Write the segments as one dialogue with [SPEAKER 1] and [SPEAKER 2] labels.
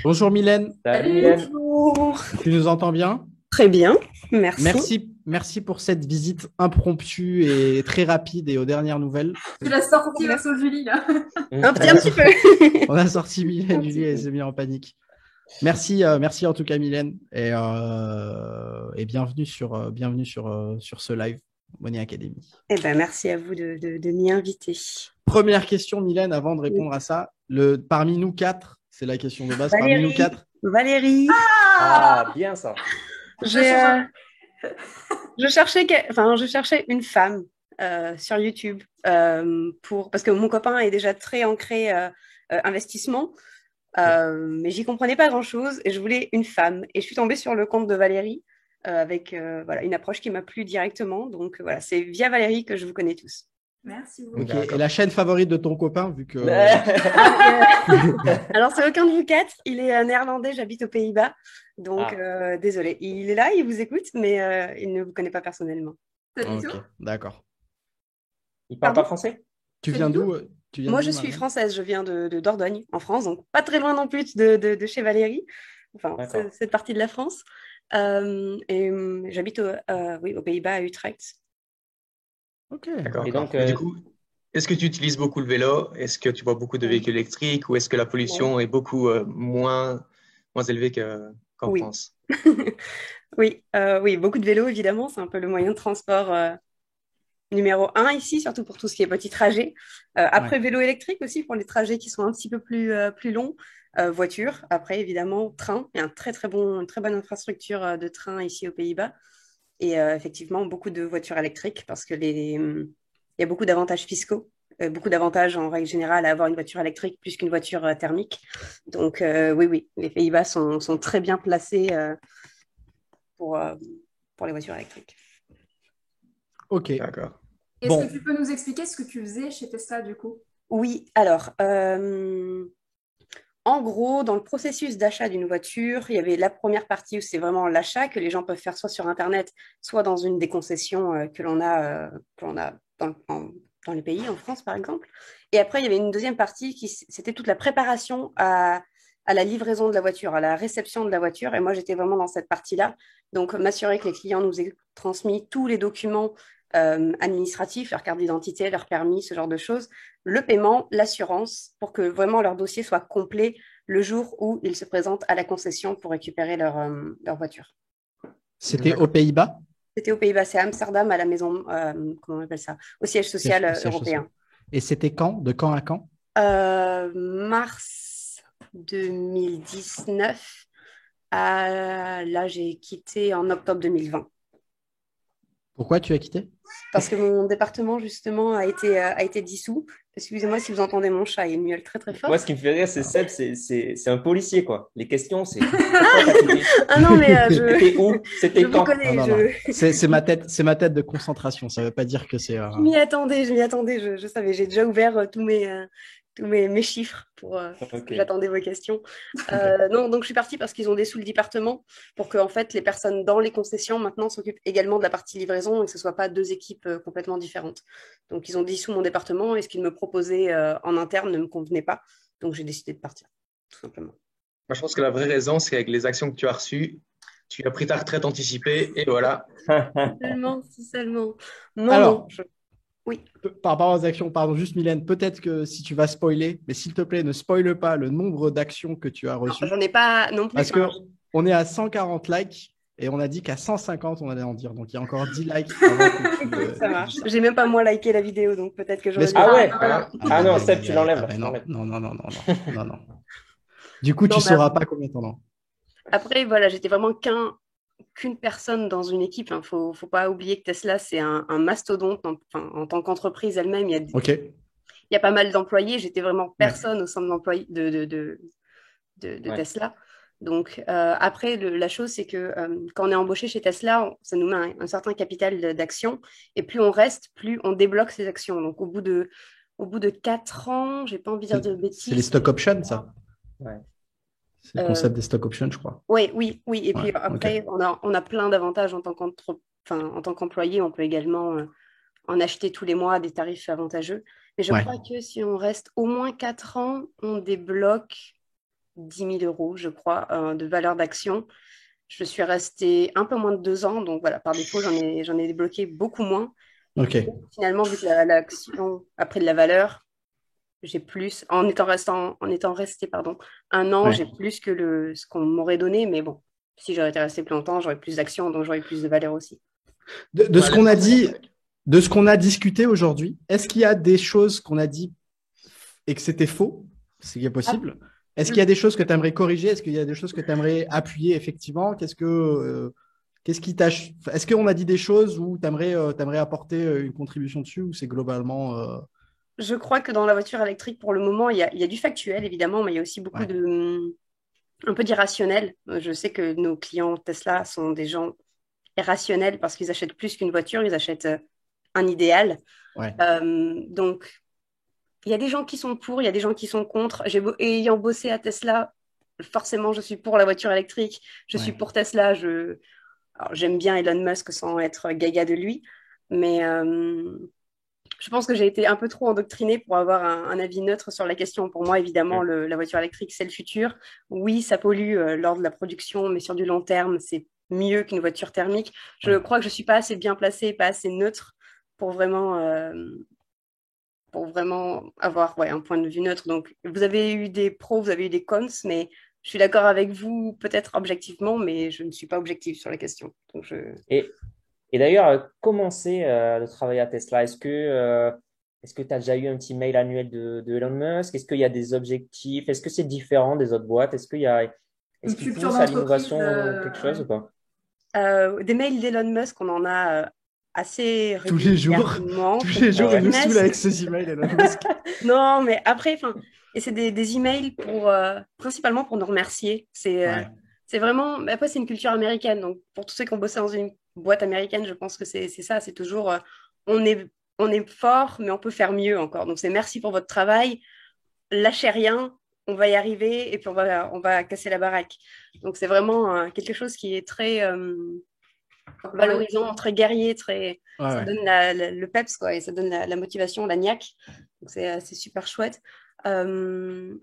[SPEAKER 1] Bonjour Mylène,
[SPEAKER 2] Salut
[SPEAKER 3] Salut,
[SPEAKER 2] Mylène.
[SPEAKER 3] bonjour.
[SPEAKER 1] tu nous entends bien?
[SPEAKER 3] Très bien, merci.
[SPEAKER 1] Merci pour cette visite impromptue et très rapide et aux dernières nouvelles.
[SPEAKER 4] Tu l'as sorti au saut Julie, là.
[SPEAKER 3] Un petit peu.
[SPEAKER 1] On a sorti Mylène, Julie, elle s'est mise en panique. Merci en tout cas Mylène et bienvenue sur ce live Money Academy.
[SPEAKER 3] Eh ben, merci à vous de m'y inviter.
[SPEAKER 1] Première question Mylène, avant de répondre à ça, parmi nous quatre, c'est la question de base, parmi nous quatre.
[SPEAKER 3] Valérie,
[SPEAKER 2] Ah, bien ça.
[SPEAKER 3] je cherchais une femme sur YouTube parce que mon copain est déjà très ancré investissement, mais j'y comprenais pas grand-chose et je voulais une femme. Et je suis tombée sur le compte de Valérie avec une approche qui m'a plu directement. Donc voilà, c'est via Valérie que je vous connais tous.
[SPEAKER 4] Merci beaucoup.
[SPEAKER 1] Ok. Et la chaîne favorite de ton copain, vu que.
[SPEAKER 3] Alors, c'est aucun de vous quatre. Il est néerlandais, j'habite aux Pays-Bas. Donc, désolé. Il est là, il vous écoute, mais il ne vous connaît pas personnellement.
[SPEAKER 4] Pas du
[SPEAKER 1] Ok,
[SPEAKER 4] tout.
[SPEAKER 1] d'accord.
[SPEAKER 2] Il parle pas français?
[SPEAKER 1] Tu
[SPEAKER 4] Pas
[SPEAKER 1] viens
[SPEAKER 4] du
[SPEAKER 1] d'où?
[SPEAKER 3] Moi, je suis française. Je viens de Dordogne, en France. Donc, pas très loin non plus de chez Valérie. Enfin,
[SPEAKER 2] D'accord.
[SPEAKER 3] cette partie de la France. J'habite aux Pays-Bas, à Utrecht.
[SPEAKER 1] Ok,
[SPEAKER 5] D'accord.
[SPEAKER 2] Et donc,
[SPEAKER 5] Mais du coup, est-ce que tu utilises beaucoup le vélo? Est-ce que tu vois beaucoup de véhicules électriques ou est-ce que la pollution est beaucoup moins élevée qu'en
[SPEAKER 3] Oui.
[SPEAKER 5] France?
[SPEAKER 3] Oui, beaucoup de vélos, évidemment. C'est un peu le moyen de transport numéro un ici, surtout pour tout ce qui est petits trajets. Après,
[SPEAKER 1] Ouais.
[SPEAKER 3] vélo électrique aussi pour les trajets qui sont un petit peu plus longs. Voiture. Après, évidemment, train. Il y a une très bonne infrastructure de train ici aux Pays-Bas. Et effectivement, beaucoup de voitures électriques parce que il y a beaucoup d'avantages fiscaux. Beaucoup d'avantages en règle générale à avoir une voiture électrique plus qu'une voiture thermique. Donc, oui, les Pays-Bas sont très bien placés pour, euh, pour les voitures électriques.
[SPEAKER 1] Ok.
[SPEAKER 5] D'accord.
[SPEAKER 4] Est-ce
[SPEAKER 1] Bon.
[SPEAKER 4] que tu peux nous expliquer ce que tu faisais chez Tesla, du coup?
[SPEAKER 3] Oui, alors, en gros, dans le processus d'achat d'une voiture, il y avait la première partie où c'est vraiment l'achat que les gens peuvent faire soit sur Internet, soit dans une des concessions que l'on a dans les pays, en France par exemple. Et après, il y avait une deuxième partie c'était toute la préparation à la livraison de la voiture, à la réception de la voiture. Et moi, j'étais vraiment dans cette partie-là. Donc, m'assurer que les clients nous aient transmis tous les documents administratifs, leur carte d'identité, leur permis, ce genre de choses, le paiement, l'assurance, pour que vraiment leur dossier soit complet le jour où ils se présentent à la concession pour récupérer leur voiture.
[SPEAKER 1] C'était aux
[SPEAKER 5] D'accord.
[SPEAKER 1] Pays-Bas?
[SPEAKER 3] C'était aux Pays-Bas, c'est à Amsterdam, à la maison, comment on appelle ça, au siège social
[SPEAKER 1] Siège social.
[SPEAKER 3] européen.
[SPEAKER 1] Et c'était quand? De quand à quand?
[SPEAKER 3] Mars 2019, là j'ai quitté en octobre 2020.
[SPEAKER 1] Pourquoi tu as quitté?
[SPEAKER 3] Parce que mon département, justement, a été dissous. Excusez-moi si vous entendez mon chat, il miaule très très fort.
[SPEAKER 2] moi, ce qui me fait rire, c'est Seb, c'est un policier, quoi. Les questions, c'est pourquoi t'as quitté?
[SPEAKER 3] Ah non, mais
[SPEAKER 2] C'était où?
[SPEAKER 3] je
[SPEAKER 2] C'était
[SPEAKER 3] vous
[SPEAKER 2] quand?
[SPEAKER 3] connais,
[SPEAKER 1] Non. C'est ma tête de concentration. Ça veut pas dire que c'est.
[SPEAKER 3] je m'y attendais, je savais, j'ai déjà ouvert tous mes chiffres parce que
[SPEAKER 2] Ok.
[SPEAKER 3] j'attendais vos questions. Non, donc je suis partie parce qu'ils ont dessous le département pour que en fait, les personnes dans les concessions maintenant s'occupent également de la partie livraison et que ce ne soit pas deux équipes complètement différentes. Donc ils ont dissous mon département et ce qu'ils me proposaient en interne ne me convenait pas. Donc j'ai décidé de partir, tout simplement.
[SPEAKER 5] Moi, je pense que la vraie raison, c'est avec les actions que tu as reçues, tu as pris ta retraite anticipée et voilà.
[SPEAKER 3] Seulement, si seulement. Non, non,
[SPEAKER 1] Alors,
[SPEAKER 3] oui.
[SPEAKER 1] par rapport aux actions, pardon, juste Mylène, peut-être que si tu vas spoiler, mais s'il te plaît, ne spoile pas le nombre d'actions que tu as
[SPEAKER 3] Non,
[SPEAKER 1] reçues.
[SPEAKER 3] j'en ai pas non plus.
[SPEAKER 1] Parce que on est à 140 likes et on a dit qu'à 150, on allait en dire. Donc, il y a encore 10 likes avant que
[SPEAKER 3] Ça
[SPEAKER 1] tu
[SPEAKER 3] marche.
[SPEAKER 1] dises ça.
[SPEAKER 3] J'ai même pas moi liké la vidéo, donc peut-être que
[SPEAKER 1] Mais
[SPEAKER 3] j'aurais dû.
[SPEAKER 2] Ah ouais?
[SPEAKER 5] Voilà.
[SPEAKER 2] Ah non, Seb, tu
[SPEAKER 1] aïe.
[SPEAKER 2] l'enlèves
[SPEAKER 1] Ah
[SPEAKER 2] là,
[SPEAKER 1] ben
[SPEAKER 2] tu
[SPEAKER 1] non,
[SPEAKER 2] l'enlèves.
[SPEAKER 1] non. Du coup, tu
[SPEAKER 3] Non, mais
[SPEAKER 1] sauras pas combien t'en as.
[SPEAKER 3] après, voilà, j'étais vraiment qu'une personne dans une équipe. Faut pas oublier que Tesla, c'est un mastodonte. En tant qu'entreprise elle-même, il
[SPEAKER 1] Ok.
[SPEAKER 3] y a pas mal d'employés. J'étais vraiment
[SPEAKER 1] Ouais.
[SPEAKER 3] personne au sein de l'employé de
[SPEAKER 2] Ouais.
[SPEAKER 3] Tesla. Donc, après, la chose, c'est que quand on est embauché chez Tesla, ça nous met un certain capital d'action. Et plus on reste, plus on débloque ces actions. Donc, au bout de 4 ans, j'ai pas envie de dire de
[SPEAKER 1] C'est les
[SPEAKER 3] bêtises.
[SPEAKER 1] stock options, ça.
[SPEAKER 2] Ouais.
[SPEAKER 1] C'est le concept des stock options, je crois.
[SPEAKER 3] Oui. Et
[SPEAKER 1] Ouais,
[SPEAKER 3] puis
[SPEAKER 1] ok.
[SPEAKER 3] après, on a plein d'avantages en tant qu'employé. On peut également en acheter tous les mois à des tarifs avantageux. Mais je
[SPEAKER 1] Ouais.
[SPEAKER 3] crois que si on reste au moins 4 ans, on débloque 10 000 euros, je crois, de valeur d'action. Je suis restée un peu moins de 2 ans, donc voilà, par défaut, j'en ai débloqué beaucoup moins.
[SPEAKER 1] Ok.
[SPEAKER 3] Finalement, vu que l'action a pris de la valeur, j'ai plus, en étant resté, pardon, 1 an,
[SPEAKER 1] Ouais.
[SPEAKER 3] j'ai plus que ce qu'on m'aurait donné, mais bon, si j'aurais été resté plus longtemps, j'aurais plus d'actions, donc j'aurais plus de valeur aussi.
[SPEAKER 1] De ce
[SPEAKER 5] Ouais,
[SPEAKER 1] qu'on a dit, de ce qu'on a discuté aujourd'hui, est-ce qu'il y a des choses qu'on a dit et que c'était faux, ce qui est possible? Est-ce qu'il y a des choses que tu aimerais corriger? Est-ce qu'il y a des choses que tu aimerais appuyer effectivement? Qu'est-ce qui tâche? Est-ce qu'on a dit des choses où tu aimerais apporter une contribution dessus ou c'est globalement
[SPEAKER 3] Je crois que dans la voiture électrique, pour le moment, il y a du factuel, évidemment, mais il y a aussi beaucoup
[SPEAKER 1] Ouais.
[SPEAKER 3] un peu d'irrationnel. Je sais que nos clients Tesla sont des gens irrationnels parce qu'ils achètent plus qu'une voiture, ils achètent un idéal.
[SPEAKER 1] Ouais.
[SPEAKER 3] Donc, il y a des gens qui sont pour, il y a des gens qui sont contre. Ayant bossé à Tesla, forcément, je suis pour la voiture électrique, je suis
[SPEAKER 1] Ouais.
[SPEAKER 3] pour Tesla. Alors, j'aime bien Elon Musk sans être gaga de lui, mais je pense que j'ai été un peu trop endoctrinée pour avoir un avis neutre sur la question. Pour moi, évidemment, la voiture électrique, c'est le futur. Oui, ça pollue lors de la production, mais sur du long terme, c'est mieux qu'une voiture thermique. Je
[SPEAKER 1] Ouais.
[SPEAKER 3] crois que je ne suis pas assez bien placée, pas assez neutre pour vraiment avoir un point de vue neutre. Donc, vous avez eu des pros, vous avez eu des cons, mais je suis d'accord avec vous, peut-être objectivement, mais je ne suis pas objective sur la question. Donc,
[SPEAKER 2] Et, et d'ailleurs, comment c'est de travailler à Tesla? Est-ce que tu as déjà eu un petit mail annuel de Elon Musk? Est-ce qu'il y a des objectifs? Est-ce que c'est différent des autres boîtes?
[SPEAKER 4] Une
[SPEAKER 2] Est-ce qu'il
[SPEAKER 4] culture
[SPEAKER 2] pousse à
[SPEAKER 4] d'entreprise,
[SPEAKER 2] l'innovation ou quelque chose
[SPEAKER 4] ouais.
[SPEAKER 2] ou pas?
[SPEAKER 3] Des mails d'Elon Musk, on en a assez
[SPEAKER 1] Tous les jours,
[SPEAKER 3] régulièrement,
[SPEAKER 1] tous les
[SPEAKER 2] Ah
[SPEAKER 1] jours, il
[SPEAKER 2] ouais.
[SPEAKER 1] nous saoule
[SPEAKER 3] trimestre.
[SPEAKER 1] avec ses emails, Elon Musk.
[SPEAKER 3] Non, mais après, et c'est des emails principalement pour nous remercier.
[SPEAKER 1] Ouais.
[SPEAKER 3] C'est vraiment, mais après, c'est une culture américaine. Donc, pour tous ceux qui ont bossé dans une boîte américaine, je pense que c'est ça. C'est toujours, on est, on est fort, mais on peut faire mieux encore. Donc, c'est merci pour votre travail. Lâchez rien, on va y arriver et puis on va casser la baraque. Donc, c'est vraiment quelque chose qui est très valorisant, très guerrier,
[SPEAKER 1] Ouais,
[SPEAKER 3] ça
[SPEAKER 1] ouais.
[SPEAKER 3] donne le peps, quoi, et ça donne la motivation, la niaque. Donc, c'est super chouette. Euh,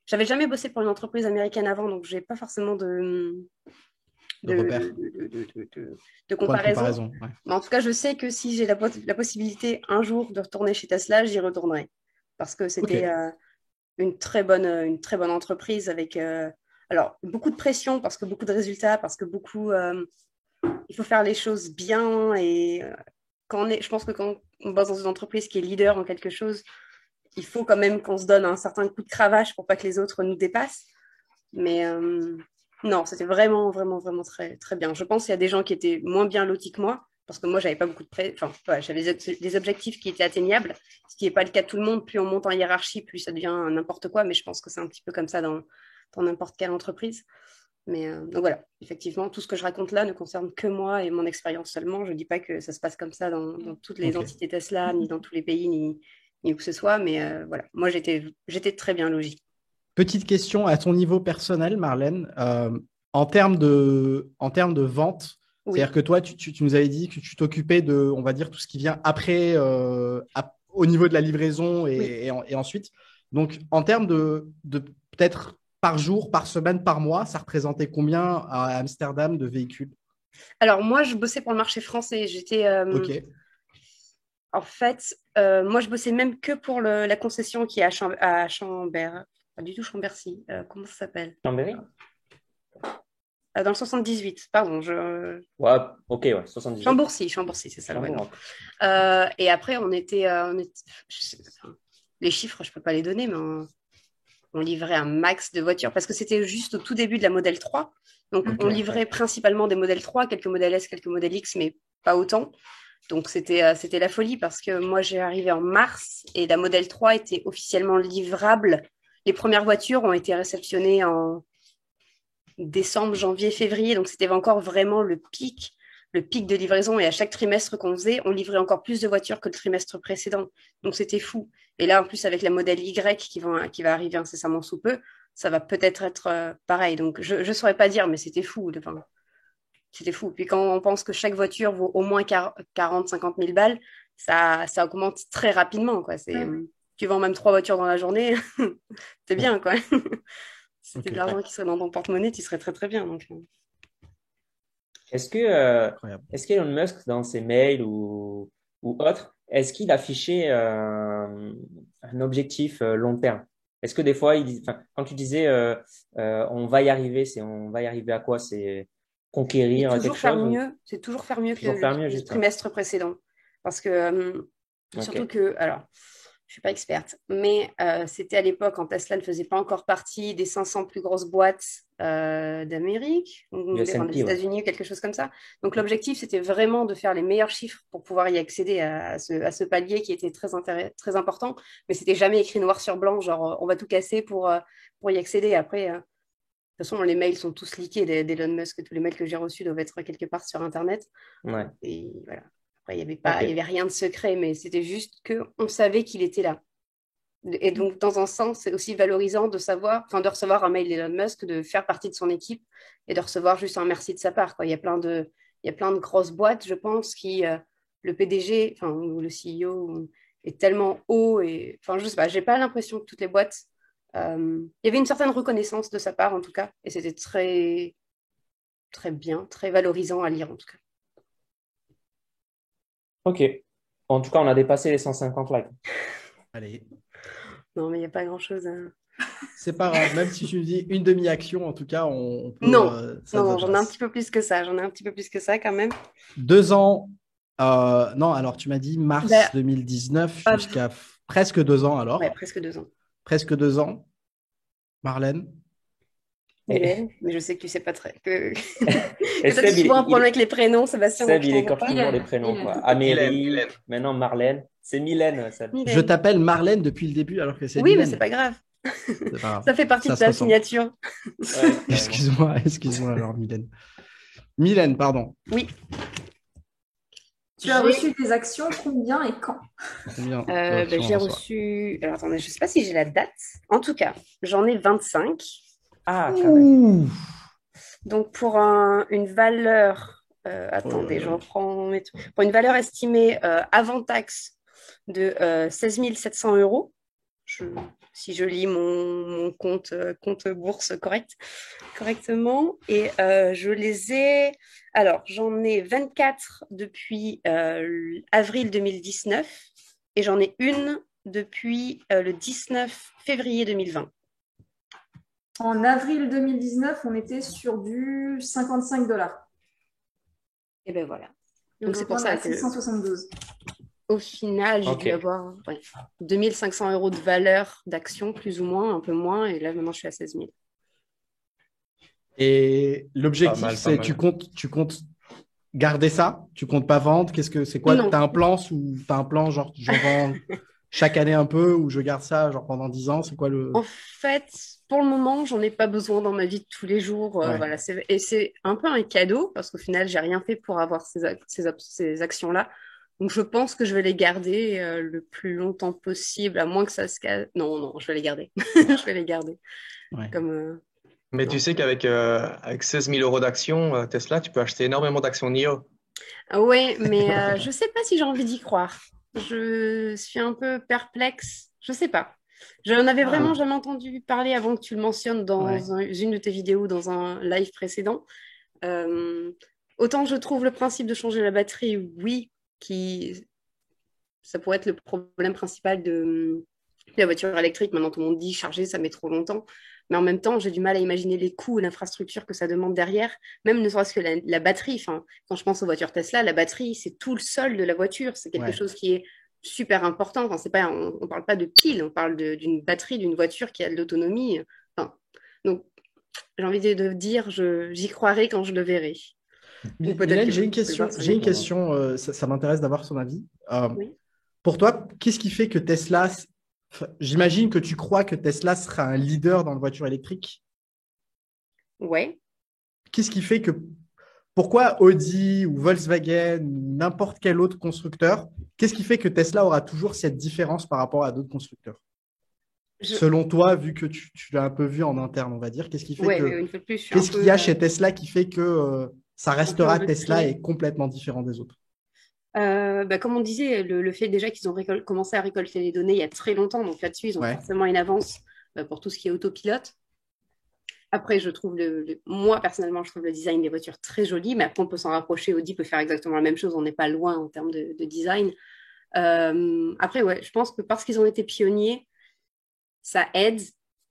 [SPEAKER 3] J'avais jamais bossé pour une entreprise américaine avant, donc j'ai pas forcément
[SPEAKER 1] De
[SPEAKER 3] de,
[SPEAKER 1] repères,
[SPEAKER 3] de, de, de, de- de
[SPEAKER 1] point de
[SPEAKER 3] comparaison.
[SPEAKER 1] comparaison. Ouais.
[SPEAKER 3] Mais en tout cas, je sais que si j'ai la possibilité un jour de retourner chez Tesla, j'y retournerai. Parce que
[SPEAKER 1] Ok.
[SPEAKER 3] c'était une très bonne entreprise avec alors, beaucoup de pression, parce que beaucoup de résultats, parce que il faut faire les choses bien. Et je pense que quand on bosse dans une entreprise qui est leader en quelque chose, il faut quand même qu'on se donne un certain coup de cravache pour pas que les autres nous dépassent. Mais non, c'était vraiment, vraiment, vraiment très, très bien. Je pense qu'il y a des gens qui étaient moins bien lotis que moi, parce que moi, j'avais pas beaucoup de enfin, ouais, j'avais des objectifs qui étaient atteignables, ce qui n'est pas le cas de tout le monde. Plus on monte en hiérarchie, plus ça devient n'importe quoi. Mais je pense que c'est un petit peu comme ça dans n'importe quelle entreprise. Mais donc voilà, effectivement, tout ce que je raconte là ne concerne que moi et mon expérience seulement. Je ne dis pas que ça se passe comme ça dans toutes les
[SPEAKER 1] Ok.
[SPEAKER 3] entités Tesla, ni dans tous les pays, ni où que ce soit. Mais voilà, moi, j'étais très bien logée.
[SPEAKER 1] Petite question à ton niveau personnel, Marlène. En termes de vente,
[SPEAKER 3] Oui.
[SPEAKER 1] c'est-à-dire que toi, tu nous avais dit que tu t'occupais de, on va dire, tout ce qui vient après, au niveau de la livraison
[SPEAKER 3] Oui.
[SPEAKER 1] et ensuite. Donc, en termes de peut-être par jour, par semaine, par mois, ça représentait combien à Amsterdam de véhicules?
[SPEAKER 3] Alors, moi, je bossais pour le marché français.
[SPEAKER 1] Ok,
[SPEAKER 3] En fait, moi, je bossais même que pour la concession qui est à Chambert. Pas du tout Chambercy. Comment ça s'appelle?
[SPEAKER 2] Chambéry?
[SPEAKER 3] Dans le 78, pardon.
[SPEAKER 2] Ouais, ok, ouais, 78.
[SPEAKER 3] Chambourcy, c'est ça le vrai nom.
[SPEAKER 2] Chambéry.
[SPEAKER 3] Et après, enfin, les chiffres, je ne peux pas les donner, mais on livrait un max de voitures parce que c'était juste au tout début de la modèle 3. Donc,
[SPEAKER 1] Ok.
[SPEAKER 3] on livrait principalement des modèles 3, quelques modèles S, quelques modèles X, mais pas autant. Donc, c'était la folie parce que moi, j'ai arrivé en mars et la modèle 3 était officiellement livrable. Les premières voitures ont été réceptionnées en décembre, janvier, février. Donc, c'était encore vraiment le pic de livraison. Et à chaque trimestre qu'on faisait, on livrait encore plus de voitures que le trimestre précédent. Donc, c'était fou. Et là, en plus, avec la modèle Y qui va arriver incessamment sous peu, ça va peut-être être pareil. Donc, je ne saurais pas dire, mais c'était fou. Enfin, c'était fou. Puis quand on pense que chaque voiture vaut au moins 40, 50 000 balles, ça augmente très rapidement, quoi.
[SPEAKER 4] Ouais.
[SPEAKER 3] Tu vends même 3 voitures dans la journée, c'est bien, quoi. c'était
[SPEAKER 1] Ok,
[SPEAKER 3] de l'argent qui serait dans ton porte-monnaie, tu serais très très bien. Donc,
[SPEAKER 2] Est-ce que, euh,
[SPEAKER 1] incroyable.
[SPEAKER 2] est-ce qu'Elon Musk, dans ses mails ou autres, est-ce qu'il affichait un objectif long terme? Est-ce que des fois, enfin, quand tu disais on va y arriver, c'est on va y arriver à quoi? C'est
[SPEAKER 3] c'est
[SPEAKER 2] conquérir quelque
[SPEAKER 3] toujours faire
[SPEAKER 2] chose ou
[SPEAKER 3] mieux, c'est toujours faire mieux que
[SPEAKER 2] toujours faire mieux,
[SPEAKER 3] le
[SPEAKER 2] juste ça?
[SPEAKER 3] trimestre précédent. Parce que, surtout
[SPEAKER 2] Ok.
[SPEAKER 3] que, alors, je suis pas experte, mais c'était à l'époque quand Tesla ne faisait pas encore partie des 500 plus grosses boîtes d'Amérique,
[SPEAKER 2] Du
[SPEAKER 3] enfin, des
[SPEAKER 2] S&P, ouais.
[SPEAKER 3] États-Unis ou quelque chose comme ça. Donc l'objectif, c'était vraiment de faire les meilleurs chiffres pour pouvoir y accéder à ce palier qui était très important, mais c'était jamais écrit noir sur blanc, genre on va tout casser pour y accéder. Après, de toute façon, les mails sont tous leakés d'Elon Musk, tous les mails que j'ai reçus doivent être quelque part sur Internet.
[SPEAKER 2] Ouais.
[SPEAKER 3] Et voilà. Après, il y
[SPEAKER 2] Ok.
[SPEAKER 3] avait rien de secret, mais c'était juste qu'on savait qu'il était là. Et donc, dans un sens, c'est aussi valorisant de savoir, enfin, de recevoir un mail d'Elon Musk, de faire partie de son équipe et de recevoir juste un merci de sa part, quoi. Il y a plein de grosses boîtes, je pense, le PDG, enfin, ou le CEO est tellement haut et, enfin, je sais pas, j'ai pas l'impression que toutes les boîtes, il y avait une certaine reconnaissance de sa part, en tout cas, et c'était très, très bien, très valorisant à lire, en tout cas.
[SPEAKER 2] Ok. En tout cas, on a dépassé les 150 likes.
[SPEAKER 1] Allez,
[SPEAKER 3] Non, mais il n'y a pas grand-chose à...
[SPEAKER 1] c'est pas grave. Même si tu me dis une demi-action, en tout cas, on peut,
[SPEAKER 3] Non,
[SPEAKER 1] ça
[SPEAKER 3] non,
[SPEAKER 1] te va
[SPEAKER 3] non,
[SPEAKER 1] de
[SPEAKER 3] j'en ai un
[SPEAKER 1] race.
[SPEAKER 3] petit peu plus que ça. J'en ai un petit peu plus que ça quand même.
[SPEAKER 1] 2 ans. Non, alors tu m'as dit
[SPEAKER 3] Ben,
[SPEAKER 1] mars 2019
[SPEAKER 3] ah,
[SPEAKER 1] jusqu'à presque 2 ans
[SPEAKER 3] ouais,
[SPEAKER 1] alors.
[SPEAKER 3] presque 2 ans.
[SPEAKER 1] Presque 2 ans. Marlène.
[SPEAKER 2] Et,
[SPEAKER 3] Mylène, mais je sais que tu sais pas très... que,
[SPEAKER 2] et
[SPEAKER 3] que toi, tu as
[SPEAKER 2] Seb,
[SPEAKER 3] souvent un problème avec les prénoms, Sébastien, donc
[SPEAKER 2] Seb,
[SPEAKER 3] je
[SPEAKER 2] il
[SPEAKER 3] t'en veux
[SPEAKER 2] écorche
[SPEAKER 3] pas.
[SPEAKER 2] toujours les
[SPEAKER 4] Mylène,
[SPEAKER 2] prénoms, quoi.
[SPEAKER 4] Mylène.
[SPEAKER 5] Mylène,
[SPEAKER 2] Amérique,
[SPEAKER 5] Mylène.
[SPEAKER 2] maintenant Marlène. C'est Mylène, Seb.
[SPEAKER 1] Je
[SPEAKER 3] Mylène.
[SPEAKER 1] t'appelle Marlène depuis le début alors que c'est
[SPEAKER 3] Oui, mais c'est
[SPEAKER 1] Mylène.
[SPEAKER 3] pas grave.
[SPEAKER 1] C'est pas grave.
[SPEAKER 3] Ça fait partie
[SPEAKER 1] Ça
[SPEAKER 3] de
[SPEAKER 1] se
[SPEAKER 3] ta
[SPEAKER 1] ressemble.
[SPEAKER 3] signature.
[SPEAKER 2] Ouais, carrément.
[SPEAKER 1] Excuse-moi, excuse-moi alors Mylène. Mylène, pardon.
[SPEAKER 3] Oui.
[SPEAKER 4] Tu as
[SPEAKER 3] J'ai
[SPEAKER 4] reçu des actions, combien et quand?
[SPEAKER 1] Combien
[SPEAKER 3] ben,
[SPEAKER 1] d'actions on
[SPEAKER 3] j'ai
[SPEAKER 1] reçoit?
[SPEAKER 3] reçu... Alors, attendez, je sais pas si j'ai la date. En tout cas, j'en ai 25.
[SPEAKER 2] Ah, quand même.
[SPEAKER 1] Ouh.
[SPEAKER 3] Donc, pour une valeur...
[SPEAKER 1] Oh là
[SPEAKER 3] attendez, je
[SPEAKER 1] là.
[SPEAKER 3] reprends mes trucs. Pour une valeur estimée avant taxe de 16 700 euros, je- si je lis mon compte bourse correctement. Et je les ai. Alors, j'en ai 24 depuis avril 2019 et j'en ai une depuis le 19 février 2020.
[SPEAKER 4] En avril 2019, on était sur du 55 $.
[SPEAKER 3] Et ben voilà.
[SPEAKER 4] Et
[SPEAKER 3] Donc, c'est
[SPEAKER 4] aujourd'hui,
[SPEAKER 3] pour
[SPEAKER 4] on est
[SPEAKER 3] ça
[SPEAKER 4] à
[SPEAKER 3] que
[SPEAKER 4] 672.
[SPEAKER 3] au final, j'ai dû
[SPEAKER 2] Ok.
[SPEAKER 3] avoir 2500 euros de valeur d'action, plus ou moins, un peu moins. Et là, maintenant, je suis à 16 000.
[SPEAKER 1] Et
[SPEAKER 5] Pas
[SPEAKER 1] l'objectif,
[SPEAKER 5] mal, pas
[SPEAKER 1] c'est tu
[SPEAKER 5] mal.
[SPEAKER 1] comptes, tu comptes garder ça? Tu comptes pas vendre? Qu'est-ce que c'est quoi?
[SPEAKER 3] Non,
[SPEAKER 1] T'as un plan t'as un plan genre j'en vends chaque année un peu ou je garde ça genre pendant 10 ans? C'est quoi le.
[SPEAKER 3] en fait, pour le moment, j'en ai pas besoin dans ma vie de tous les jours.
[SPEAKER 1] Ouais.
[SPEAKER 3] Voilà, et c'est un peu un cadeau parce qu'au final, j'ai rien fait pour avoir ces actions-là. Donc, je pense que je vais les garder le plus longtemps possible, à moins que ça se casse. Non, non, je vais les garder. Je vais les garder.
[SPEAKER 1] Ouais.
[SPEAKER 3] Comme,
[SPEAKER 5] Mais tu
[SPEAKER 3] non.
[SPEAKER 5] sais qu'avec avec 16 000 euros d'actions, Tesla, tu peux acheter énormément d'actions NIO.
[SPEAKER 3] Ah ouais, mais je sais pas si j'ai envie d'y croire. Je suis un peu perplexe. Je sais pas. J'en avais
[SPEAKER 1] Ah,
[SPEAKER 3] vraiment jamais entendu parler avant que tu le mentionnes
[SPEAKER 1] ouais.
[SPEAKER 3] dans une de tes vidéos, dans un live précédent. Euh, autant je trouve le principe de changer la batterie, oui, ça pourrait être le problème principal de la voiture électrique. Maintenant, tout le monde dit charger, ça met trop longtemps. Mais en même temps, j'ai du mal à imaginer les coûts et l'infrastructure que ça demande derrière, même ne serait-ce que la batterie. Enfin, quand je pense aux voitures Tesla, la batterie, c'est tout le sol de la voiture. C'est quelque
[SPEAKER 1] Ouais.
[SPEAKER 3] chose qui est super important. Enfin, c'est pas, on parle pas de pile, on parle d'une batterie d'une voiture qui a de l'autonomie. Enfin, donc, j'ai envie de dire, j'y croirai quand je le verrai. Ou peut-être
[SPEAKER 1] Mylène,
[SPEAKER 3] que
[SPEAKER 1] j'ai
[SPEAKER 3] vous
[SPEAKER 1] une
[SPEAKER 3] pouvez le
[SPEAKER 1] question.
[SPEAKER 3] voir sur
[SPEAKER 1] J'ai une
[SPEAKER 3] YouTube.
[SPEAKER 1] question. Ça m'intéresse d'avoir son avis.
[SPEAKER 3] Oui.
[SPEAKER 1] Pour toi, qu'est-ce qui fait que Tesla. Enfin, j'imagine que tu crois que Tesla sera un leader dans la voiture électrique.
[SPEAKER 3] Ouais.
[SPEAKER 1] Qu'est-ce qui fait que. Pourquoi Audi ou Volkswagen ou n'importe quel autre constructeur, qu'est-ce qui fait que Tesla aura toujours cette différence par rapport à d'autres constructeurs?
[SPEAKER 3] Je...
[SPEAKER 1] Selon toi, vu que tu l'as un peu vu en interne, on va dire, qu'est-ce qui fait
[SPEAKER 3] Ouais,
[SPEAKER 1] que.
[SPEAKER 3] mais une fois de plus, je suis un
[SPEAKER 1] Qu'est-ce qu'il
[SPEAKER 3] peu,
[SPEAKER 1] y a chez Tesla qui fait que ça
[SPEAKER 3] un peu
[SPEAKER 1] restera Tesla
[SPEAKER 3] embêtée.
[SPEAKER 1] et complètement différent des autres?
[SPEAKER 3] Bah, comme on disait, le fait déjà qu'ils ont commencé à récolter les données il y a très longtemps, donc là-dessus, ils ont
[SPEAKER 1] Ouais,
[SPEAKER 3] forcément une avance pour tout ce qui est autopilote. Après, je trouve moi, personnellement, je trouve le design des voitures très joli, mais après, on peut s'en rapprocher. Audi peut faire exactement la même chose. On n'est pas loin en termes de design. Après, ouais, je pense que parce qu'ils ont été pionniers, ça aide,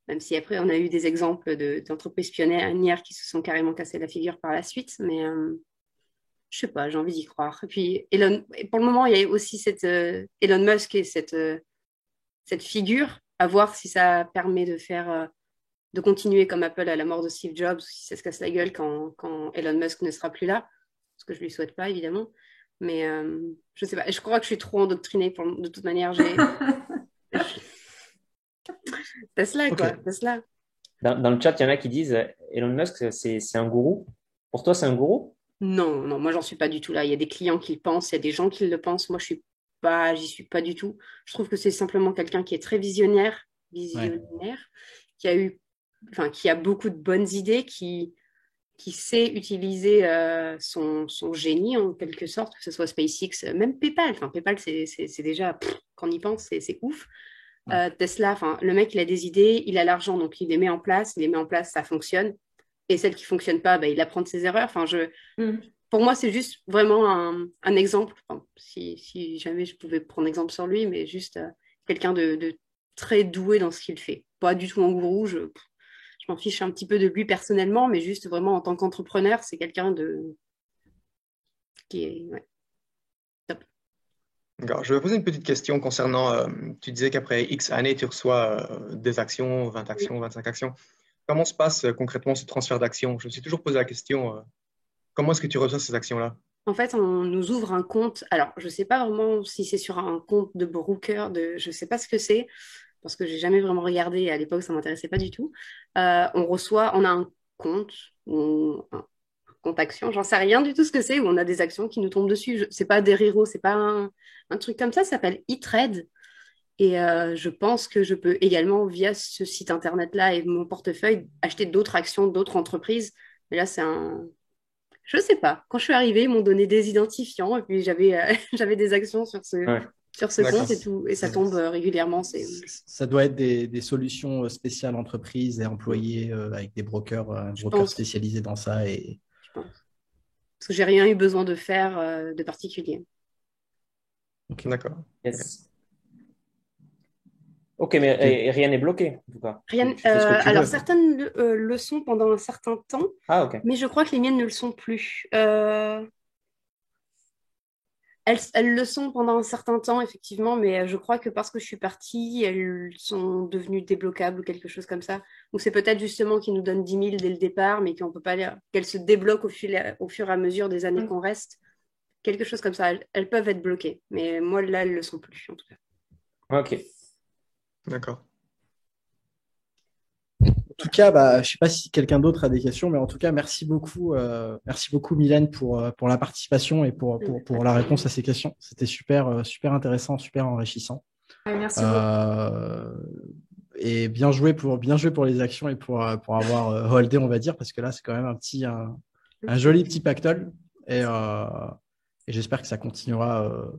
[SPEAKER 3] même si après, on a eu des exemples d'entreprises pionnières qui se sont carrément cassées la figure par la suite. Mais je sais pas, j'ai envie d'y croire. Et puis, pour le moment, il y a aussi Elon Musk et cette figure, à voir si ça permet de continuer comme Apple à la mort de Steve Jobs, ou si ça se casse la gueule quand Elon Musk ne sera plus là, ce que je lui souhaite pas, évidemment. Mais je sais pas, je crois que je suis trop endoctrinée. De toute manière, Tesla, quoi,
[SPEAKER 1] Ok.
[SPEAKER 3] Tesla.
[SPEAKER 2] Dans le chat, il y en a qui disent Elon Musk, c'est un gourou. Pour toi, c'est un gourou?
[SPEAKER 3] Non, non, moi, j'en suis pas du tout là. Il y a des clients qui le pensent, il y a des gens qui le pensent. Moi, j'y suis pas du tout. Je trouve que c'est simplement quelqu'un qui est très
[SPEAKER 1] Ouais.
[SPEAKER 3] visionnaire, qui a beaucoup de bonnes idées, qui sait utiliser son génie en quelque sorte, que ce soit SpaceX, même PayPal. Enfin, PayPal, c'est déjà, quand on y pense, c'est ouf.
[SPEAKER 1] Ouais.
[SPEAKER 3] Tesla, enfin, le mec, il a des idées, il a l'argent, donc il les met en place, ça fonctionne. Et celle qui fonctionne pas, bah, il apprend de ses erreurs. Enfin, pour moi, c'est juste vraiment un exemple. Enfin, si jamais je pouvais prendre exemple sur lui, mais juste quelqu'un de très doué dans ce qu'il fait. Pas du tout un gourou, je m'en fiche un petit peu de lui personnellement, mais juste vraiment en tant qu'entrepreneur, c'est quelqu'un qui est ouais, top.
[SPEAKER 5] D'accord. Je vais poser une petite question concernant, tu disais qu'après X années, tu reçois des actions, 20
[SPEAKER 3] Oui.
[SPEAKER 5] actions, 25 actions. Comment se passe concrètement ce transfert d'actions? Je me suis toujours posé la question, comment est-ce que tu reçois ces actions-là?
[SPEAKER 3] En fait, on nous ouvre un compte. Alors, je ne sais pas vraiment si c'est sur un compte de broker, je ne sais pas ce que c'est, parce que j'ai jamais vraiment regardé. Et à l'époque, ça m'intéressait pas du tout. On a un compte, un compte action, j'en sais rien du tout ce que c'est, où on a des actions qui nous tombent dessus. C'est pas des RIRO, c'est pas un truc comme ça s'appelle e-trade. Et je pense que je peux également, via ce site internet-là et mon portefeuille, acheter d'autres actions d'autres entreprises. Mais là, je sais pas. Quand je suis arrivée, ils m'ont donné des identifiants et puis j'avais des actions
[SPEAKER 2] Ouais.
[SPEAKER 3] sur ce
[SPEAKER 5] D'accord.
[SPEAKER 3] compte et tout. Et ça tombe régulièrement.
[SPEAKER 1] Ça doit être des solutions spéciales entreprises et employés avec des
[SPEAKER 3] Je
[SPEAKER 1] brokers
[SPEAKER 3] pense,
[SPEAKER 1] spécialisés dans ça. Et
[SPEAKER 3] je pense. Parce que j'ai rien eu besoin de faire de particulier.
[SPEAKER 1] ok.
[SPEAKER 5] D'accord. Ok.
[SPEAKER 2] Yes. Ok, mais
[SPEAKER 1] Ok.
[SPEAKER 2] rien n'est bloqué, en tout cas.
[SPEAKER 3] Rien,
[SPEAKER 2] Tu fais ce que tu
[SPEAKER 3] alors,
[SPEAKER 2] veux.
[SPEAKER 3] certaines le sont pendant un certain temps,
[SPEAKER 2] Ah, ok.
[SPEAKER 3] mais je crois que les miennes ne le sont plus. Elles le sont pendant un certain temps, effectivement, mais je crois que parce que je suis partie, elles sont devenues débloquables ou quelque chose comme ça. Ou c'est peut-être justement qu'ils nous donnent 10 000 dès le départ, mais qu'on peut pas qu'elles se débloquent au fur et à mesure des années qu'on reste. Quelque chose comme ça. Elles peuvent être bloquées, mais moi, là, elles le sont plus, en tout cas.
[SPEAKER 2] Ok.
[SPEAKER 5] D'accord.
[SPEAKER 1] En tout cas, bah, je sais pas si quelqu'un d'autre a des questions, mais en tout cas, merci beaucoup Mylène pour la participation et pour la réponse à ces questions. C'était super intéressant, super enrichissant.
[SPEAKER 4] Merci beaucoup.
[SPEAKER 1] Euh, et bien joué pour les actions et pour avoir holdé, on va dire, parce que là, c'est quand même un joli petit pactole. Et, euh, et j'espère que ça continuera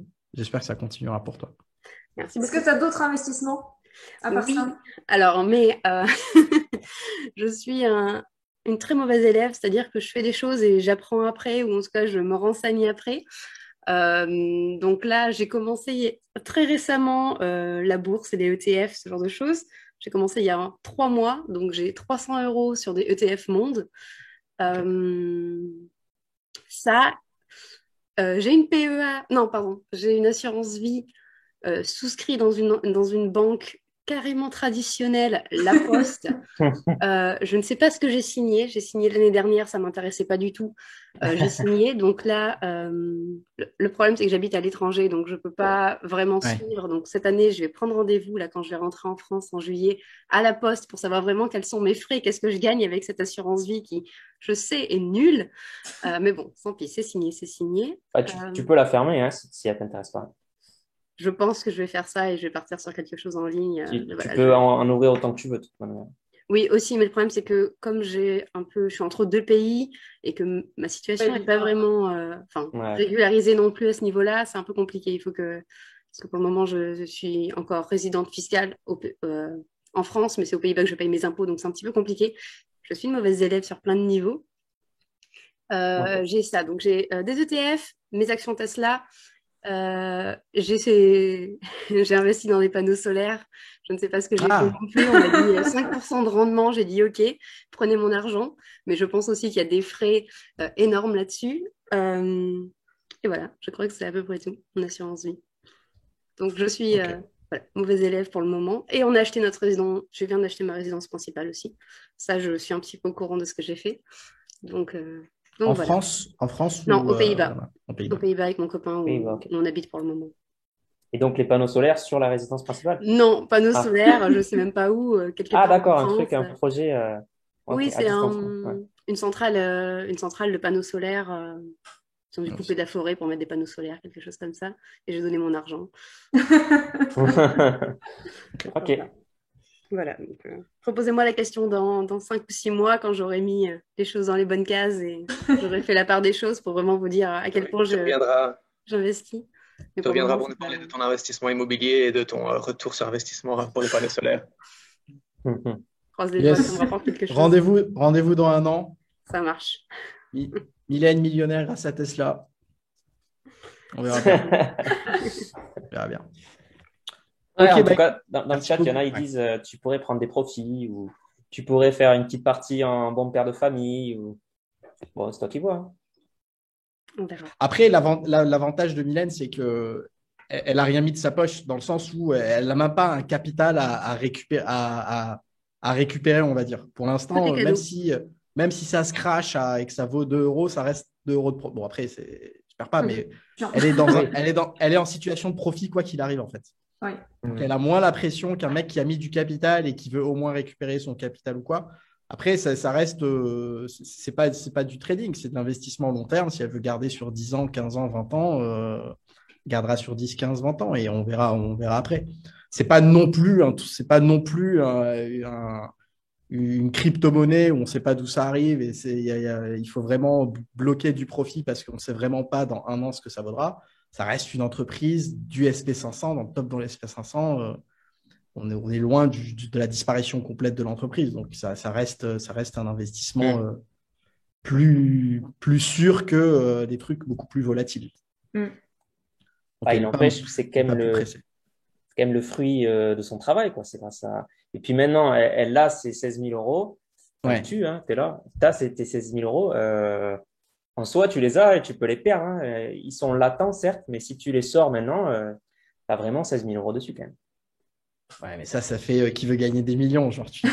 [SPEAKER 1] pour toi.
[SPEAKER 3] Merci
[SPEAKER 4] Est-ce
[SPEAKER 3] beaucoup.
[SPEAKER 4] que tu as d'autres investissements à part
[SPEAKER 3] Oui,
[SPEAKER 4] ça?
[SPEAKER 3] alors, mais je suis une très mauvaise élève, c'est-à-dire que je fais des choses et j'apprends après, ou en tout cas, je me renseigne après. Donc là, j'ai commencé très récemment la bourse et les ETF, ce genre de choses. J'ai commencé il y a 3 mois, donc j'ai 300 euros sur des ETF monde. Euh, ça, j'ai une PEA, non, pardon, j'ai une assurance vie souscrit dans une banque carrément traditionnelle, La Poste. Je ne sais pas ce que j'ai signé. J'ai signé l'année dernière, ça ne m'intéressait pas du tout. J'ai signé. Donc là, le problème, c'est que j'habite à l'étranger, donc je ne peux pas vraiment
[SPEAKER 1] Ouais.
[SPEAKER 3] suivre. Donc cette année, je vais prendre rendez-vous là quand je vais rentrer en France en juillet à la Poste pour savoir vraiment quels sont mes frais, qu'est-ce que je gagne avec cette assurance vie qui, je sais, est nulle. Mais bon, tant pis, c'est signé, c'est signé.
[SPEAKER 2] Bah, tu peux la fermer hein, si elle t'intéresse pas.
[SPEAKER 3] Je pense que je vais faire ça et je vais partir sur quelque chose en ligne.
[SPEAKER 2] Tu
[SPEAKER 3] Voilà,
[SPEAKER 2] peux en ouvrir autant que tu veux, de toute manière.
[SPEAKER 3] Oui, aussi, mais le problème, c'est que comme je suis entre deux pays et que ma situation n'est pas vraiment,
[SPEAKER 2] Ouais.
[SPEAKER 3] régularisée non plus à ce niveau-là, c'est un peu compliqué. Parce que pour le moment, je suis encore résidente fiscale en France, mais c'est aux Pays-Bas que je paye mes impôts, donc c'est un petit peu compliqué. Je suis une mauvaise élève sur plein de niveaux. J'ai ça. Donc, j'ai des ETF, mes actions Tesla. J'ai investi dans des panneaux solaires. Je ne sais pas ce que j'ai fait non plus. On m'a dit 5% de rendement. J'ai dit OK, prenez mon argent. Mais je pense aussi qu'il y a des frais énormes là-dessus. Et voilà, je crois que c'est à peu près tout en assurance vie. Donc, je suis voilà, mauvaise élève pour le moment. Et on a acheté notre résidence. Je viens d'acheter ma résidence principale aussi. Ça, je suis un petit peu au courant de ce que j'ai fait. Donc
[SPEAKER 1] En
[SPEAKER 3] voilà.
[SPEAKER 1] France
[SPEAKER 3] Non,
[SPEAKER 1] ou,
[SPEAKER 3] aux Pays-Bas.
[SPEAKER 1] Aux
[SPEAKER 3] Aux
[SPEAKER 1] Pays-Bas.
[SPEAKER 3] Pays-Bas avec mon copain où
[SPEAKER 2] Ok.
[SPEAKER 3] on habite pour le moment.
[SPEAKER 2] Et donc, les panneaux solaires sur la résidence principale?
[SPEAKER 3] Non, panneaux
[SPEAKER 2] Ah.
[SPEAKER 3] solaires, je ne sais même pas où, quelque
[SPEAKER 2] Ah,
[SPEAKER 3] part en
[SPEAKER 2] d'accord, un
[SPEAKER 3] France.
[SPEAKER 2] truc, un projet
[SPEAKER 3] Oui,
[SPEAKER 2] ok, à
[SPEAKER 3] c'est
[SPEAKER 2] distance. Ouais.
[SPEAKER 3] une centrale de panneaux solaires. Ils ont dû couper de la forêt pour mettre des panneaux solaires, quelque chose comme ça. Et j'ai donné mon argent.
[SPEAKER 2] Ok.
[SPEAKER 3] Voilà. Donc, proposez-moi la question dans 5 ou 6 mois quand j'aurai mis les choses dans les bonnes cases et j'aurai fait la part des choses pour vraiment vous dire à quel point j'investis. Mais
[SPEAKER 5] Tu reviendras pour
[SPEAKER 3] c'est
[SPEAKER 5] nous parler
[SPEAKER 3] pas-
[SPEAKER 5] de ton investissement immobilier et de ton retour sur investissement pour les panneaux solaires.
[SPEAKER 3] Croise les doigts,
[SPEAKER 1] Yes.
[SPEAKER 3] ça me rapporte quelque chose.
[SPEAKER 1] Rendez-vous dans un an.
[SPEAKER 3] Ça marche.
[SPEAKER 1] Mylène millionnaire grâce à Tesla. On verra bien. On verra bien.
[SPEAKER 2] Ouais,
[SPEAKER 1] Ok,
[SPEAKER 2] en
[SPEAKER 1] bah,
[SPEAKER 2] tout cas, dans le
[SPEAKER 1] merci
[SPEAKER 2] chat, il y en a, ils
[SPEAKER 1] beaucoup.
[SPEAKER 2] disent tu pourrais prendre des profits ou tu pourrais faire une petite partie en bon père de famille. Ou... Bon, c'est toi qui vois. Hein.
[SPEAKER 3] On verra.
[SPEAKER 1] Après, l'avantage de Mylène, c'est que elle a rien mis de sa poche dans le sens où elle n'a même pas un capital à récupérer, on va dire. Pour l'instant,
[SPEAKER 3] Tout est cadeau.
[SPEAKER 1] même si ça se crache et que ça vaut 2 euros, ça reste 2 euros de profit. Bon, après, je perds pas, mais elle est en situation de profit quoi qu'il arrive, en fait.
[SPEAKER 4] Oui.
[SPEAKER 1] Donc, elle a moins la pression qu'un mec qui a mis du capital et qui veut au moins récupérer son capital ou quoi. Après, ça reste, c'est pas du trading, c'est de l'investissement long terme. Si elle veut garder sur 10 ans, 15 ans, 20 ans, gardera sur 10, 15, 20 ans et on verra après. C'est pas non plus, une crypto-monnaie où on ne sait pas d'où ça arrive et il faut vraiment bloquer du profit parce qu'on ne sait vraiment pas dans un an ce que ça vaudra. Ça reste une entreprise du SP500, dans le top dans le SP500. On est loin de la disparition complète de l'entreprise. Donc, ça reste un investissement plus sûr que des trucs beaucoup plus volatiles. Donc,
[SPEAKER 2] il n'empêche, c'est quand même le fruit de son travail, quoi. C'est grâce à... Et puis maintenant, elle a ses 16 000 euros.
[SPEAKER 1] Ouais.
[SPEAKER 2] Tu es là. Tu as tes 16 000 euros. En soi, tu les as et tu peux les perdre. Hein. Ils sont latents, certes, mais si tu les sors maintenant, tu as vraiment 16 000 euros dessus, quand même.
[SPEAKER 1] Ouais, mais ça fait qui veut gagner des millions. Genre, tu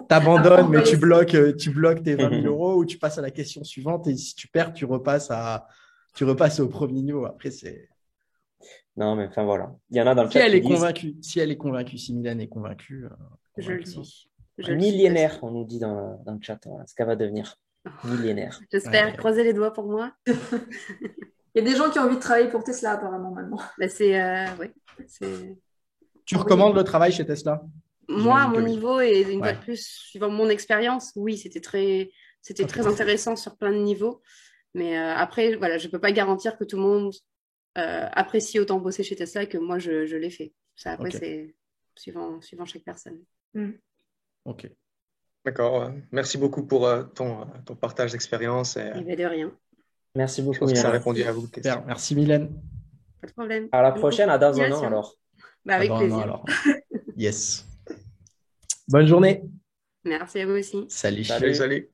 [SPEAKER 1] t'abandonnes, mais tu bloques tes 20 000 euros ou tu passes à la question suivante et si tu perds, tu repasses au premier niveau. Après, c'est.
[SPEAKER 2] Non, mais enfin voilà. Il y en a dans le
[SPEAKER 1] Si
[SPEAKER 2] chat
[SPEAKER 1] elle
[SPEAKER 2] qui
[SPEAKER 1] est
[SPEAKER 2] disent...
[SPEAKER 1] convaincue, si Mylène est convaincue.
[SPEAKER 3] Je le suis.
[SPEAKER 2] Millénaire, on nous dit dans le chat. Voilà, ce qu'elle va devenir. Millénaire.
[SPEAKER 3] J'espère.
[SPEAKER 1] Ouais.
[SPEAKER 3] Croisez les doigts pour moi.
[SPEAKER 4] Il y a des gens qui ont envie de travailler pour Tesla apparemment maintenant.
[SPEAKER 3] Bah, ouais,
[SPEAKER 1] Tu recommandes le travail chez Tesla?
[SPEAKER 3] Moi, à mon niveau et une fois
[SPEAKER 1] Ouais.
[SPEAKER 3] de plus, suivant mon expérience, oui, c'était très intéressant sur plein de niveaux. Mais après, voilà, je ne peux pas garantir que tout le monde apprécie autant bosser chez Tesla que moi, je l'ai fait. Ça, après, c'est suivant chaque personne.
[SPEAKER 1] Ok.
[SPEAKER 5] D'accord. Merci beaucoup pour ton partage d'expérience.
[SPEAKER 3] Il n'y avait de rien.
[SPEAKER 2] Merci
[SPEAKER 5] Je
[SPEAKER 2] beaucoup,
[SPEAKER 5] pense que ça a
[SPEAKER 2] Mylène.
[SPEAKER 5] répondu à vos questions.
[SPEAKER 1] Super. Merci Mylène.
[SPEAKER 3] Pas de problème.
[SPEAKER 2] À la prochaine, à dans un an
[SPEAKER 3] Continuation.
[SPEAKER 2] alors.
[SPEAKER 3] Bah, avec
[SPEAKER 1] Dans un
[SPEAKER 3] plaisir.
[SPEAKER 1] an, alors. Yes. Bonne journée.
[SPEAKER 3] Merci à vous aussi.
[SPEAKER 1] Salut.
[SPEAKER 2] Salut.
[SPEAKER 5] Salut.